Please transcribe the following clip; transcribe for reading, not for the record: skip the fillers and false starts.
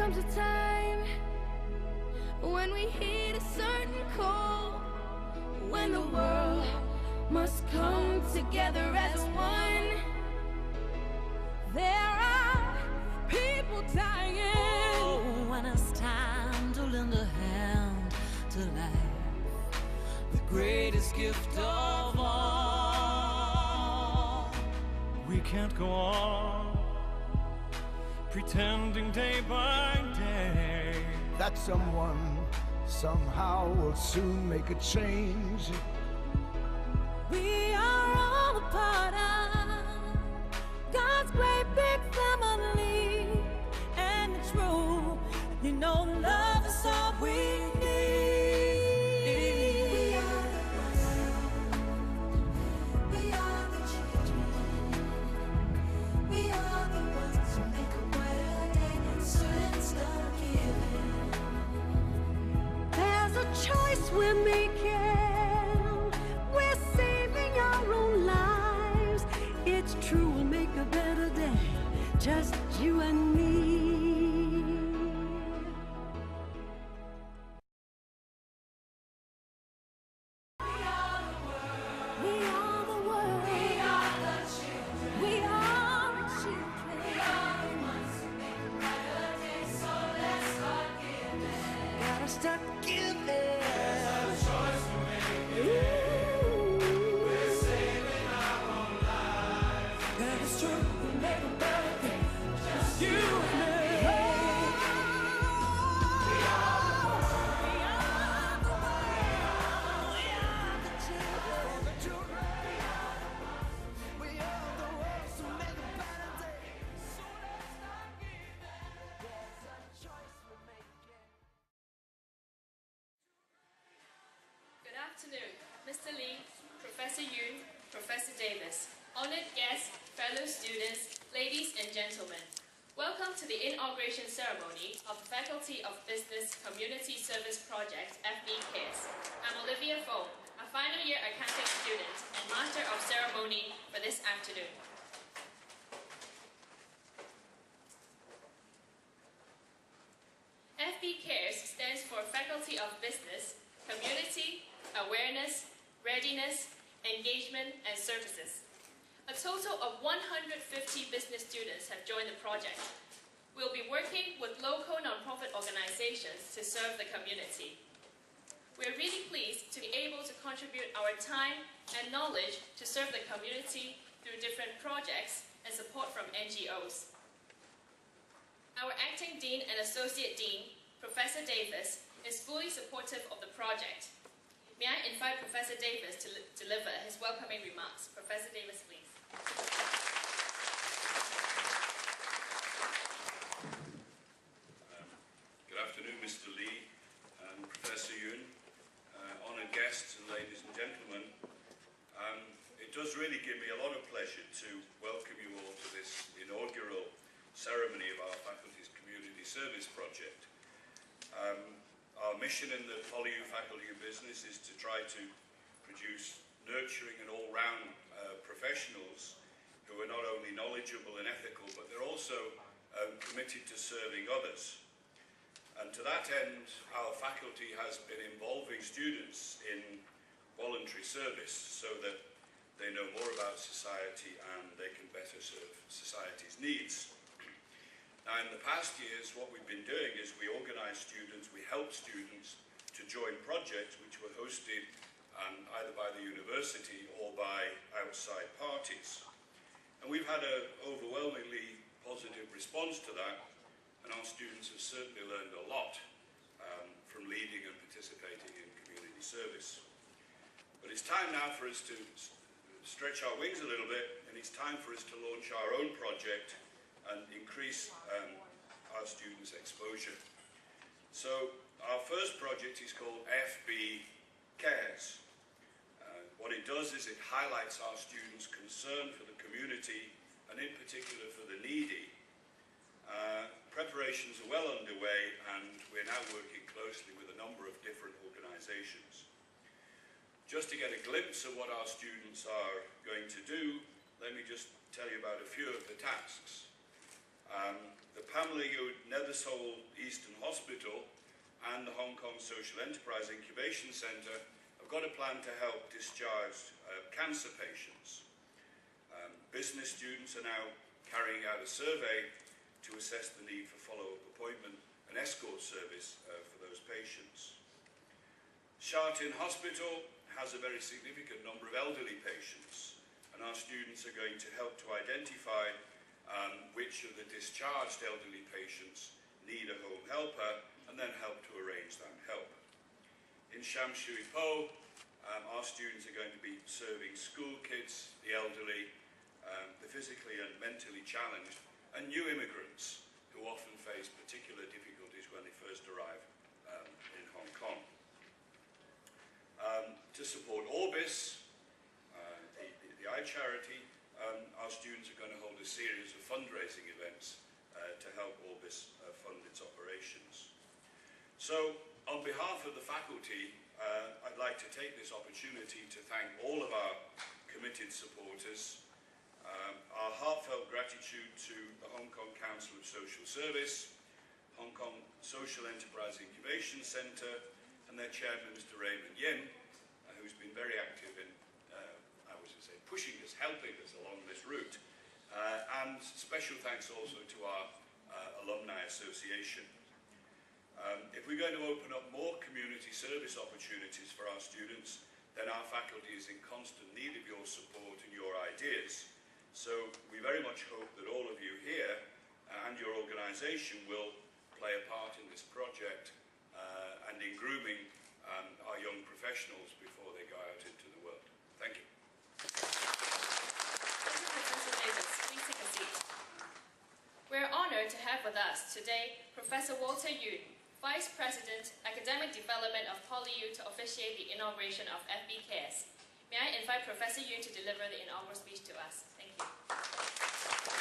comes a time when we heed a certain call, when the world must come together as one. There are people dying. Oh, when it's time to lend a hand to life, the greatest gift of all. We can't go on pretending day by day that someone somehow will soon make a change. We are all a part of God's great big family, and it's true, you know, love is all we need. We are the ones, we are the children, we are the ones who make a brighter day, so let's start giving. There's a choice we're making, we're saving our own lives. It's true, we'll make a better day, just you and me. We are the world, we are the world, we are the children, we are the children, we are the ones who make a brighter day, so let's start giving. Gotta start giving. There's a choice we're making. We're saving our own lives. That is true, we'll make a better day, just you and me. We are the world, we are the world, we are the children, the children. We are the ones who make a better day, so let's start giving. There's a choice we're making. Good afternoon, Mr. Lee, Professor Yoon, Professor Davis, honored guests, fellow students, ladies and gentlemen. Welcome to the inauguration ceremony of the Faculty of Business Community Service Project, FB Cares. I'm Olivia Foh, a final year accounting student and master of ceremony for this afternoon. FB Cares stands for Faculty of Business, Community, Awareness, Readiness, Engagement and Services. A total of 150 business students have joined the project. We'll be working with local nonprofit organizations to serve the community. We're really pleased to be able to contribute our time and knowledge to serve the community through different projects and support from NGOs. Our acting dean and associate dean, Professor Davis, is fully supportive of the project. May I invite Professor Davis to deliver his welcoming remarks. Professor Davis, please. Good afternoon, Mr. Lee and Professor Yoon, honored guests and ladies and gentlemen. It does really give me a lot of pleasure to welcome you all to this inaugural ceremony of our Faculty's Community Service Project. Our mission in the PolyU Faculty of Business is to try to produce nurturing and all-round professionals who are not only knowledgeable and ethical, but they're also committed to serving others. And to that end, our faculty has been involving students in voluntary service so that they know more about society and they can better serve society's needs. Now, in the past years, what we've been doing is we organise students, we help students to join projects which were hosted either by the university or by outside parties. And we've had an overwhelmingly positive response to that, and our students have certainly learned a lot from leading and participating in community service. But it's time now for us to stretch our wings a little bit, and it's time for us to launch our own project and increase our students' exposure. So our first project is called FB Cares. What it does is it highlights our students' concern for the community and in particular for the needy. Preparations are well underway and we're now working closely with a number of different organisations. Just to get a glimpse of what our students are going to do, let me just tell you about a few of the tasks. The PolyU Nethersole Eastern Hospital and the Hong Kong Social Enterprise Incubation Centre have got a plan to help discharged cancer patients. Business students are now carrying out a survey to assess the need for follow-up appointment and escort service for those patients. Sha Tin Hospital has a very significant number of elderly patients, and our students are going to help to identify which of the discharged elderly patients need a home helper and then help to arrange that help. In Sham Shui Po, our students are going to be serving school kids, the elderly, the physically and mentally challenged, and new immigrants who often face particular difficulties when they first arrive in Hong Kong. To support Orbis, the eye charity, our students are going to hold a series of fundraising events to help Orbis fund its operations. So, on behalf of the faculty, I'd like to take this opportunity to thank all of our committed supporters, our heartfelt gratitude to the Hong Kong Council of Social Service, Hong Kong Social Enterprise Incubation Centre, and their chairman, Mr. Raymond Yin, who's been very active in, pushing us, helping us along this route. And special thanks also to our Alumni Association. If we're going to open up more community service opportunities for our students, then our faculty is in constant need of your support and your ideas. So we very much hope that all of you here and your organisation will play a part in this project and in grooming our young professionals before they go out into the world. Thank you. Thank you, Professor Davis. Please take a seat. We're honoured to have with us today Professor Walter Yun, Vice President, Academic Development of PolyU, to officiate the inauguration of FB Cares. May I invite Professor Yun to deliver the inaugural speech to us. Thank you.